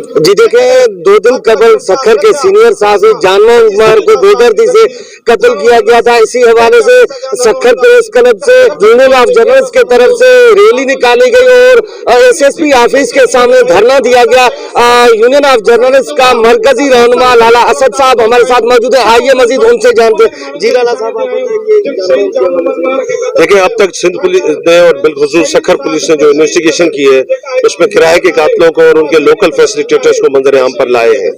जी देखिए, 2 दिन कबल सखर के सीनियर साहसी जानमान उमर को बेदर्दी से कत्ल किया गया था। इसी हवाले से सखर प्रेस क्लब से यूनियन ऑफ जर्नलिस्ट के तरफ से रैली निकाली गई और एसएसपी ऑफिस के सामने धरना दिया गया। यूनियन ऑफ जर्नलिस्ट का मरकजी रहनुमा लाला असद साहब हमारे साथ मौजूद है। आइए मजीद उनसे जानते हैं। जी लाला साहब, आप बताइए। देखिए, अब तक सिंध पुलिस ने और बिलखुसूस सखर पुलिस ने जो इन्वेस्टिगेशन की है उसमें किराए के कातलों को और उनके लोकल फैसिलिटेटर्स को मंजर आम पर लाए हैं।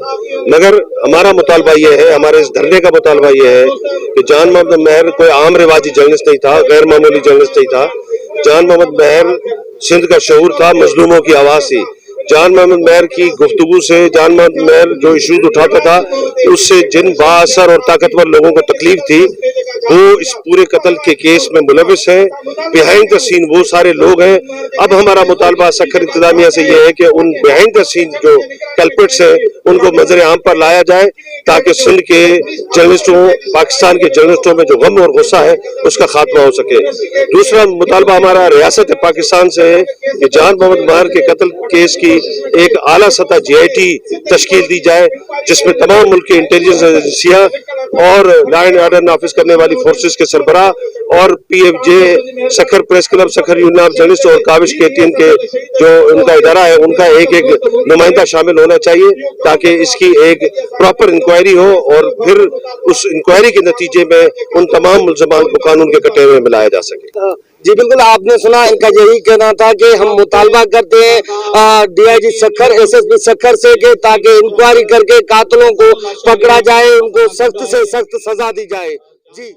मगर हमारा मुतालबा ये है, हमारे इस धरने का मुतालबा ये है कि जान मोहम्मद महर कोई आम रिवाजी जर्नलिस्ट नहीं था, गैर मामूली जर्नलिस्ट नहीं था। जान मोहम्मद महर सिंध का शऊर था, मजलूमों की आवाज थी। जान मोहम्मद महर की गुफ्तगू से, जान मोहम्मद महर जो इशूज उठाता था उससे जिन बाअसर और ताकतवर लोगों को तकलीफ थी वो इस पूरे कत्ल के केस में मुलविस है। बिहाइंड द सीन वो सारे लोग हैं। अब हमारा मुतालबा सखर इंतजामिया से ये है कि उन बिहाइंड द सीन जो कल्प्रिट्स हैं उनको मंजर आम पर लाया जाए ताकि सिंध के जर्नलिस्टों, पाकिस्तान के जर्नलिस्टों में जो गम और गुस्सा है उसका खात्मा हो सके। दूसरा मुतालबा हमारा रियासत पाकिस्तान से है कि जान मोहम्मद महर के कत्ल केस की एक आला सतह GIT तश्कील दी जाए जिसमें तमाम मुल्क की इंटेलिजेंस एजेंसियां और लॉ एंड ऑर्डर नाफिज करने वाली फोर्सेस के सरबराह और PFJ, Sukkur press club, Sukkur union of journalist और काबिश KTN के जो उनका इदारा है उनका एक नुमाइंदा शामिल होना चाहिए ताकि इसकी एक प्रॉपर इंक्वायरी हो और फिर उस इंक्वायरी के नतीजे में उन तमाम मुल्ज़मान को कानून के कटे में मिलाया जा सके। जी बिल्कुल, आपने सुना, इनका यही कहना था कि हम मुतालबा करते हैं DIG सखर, SSP सखर से कि ताकि इंक्वायरी करके कातलों को पकड़ा जाए, उनको सख्त से सख्त सजा दी जाए। जी।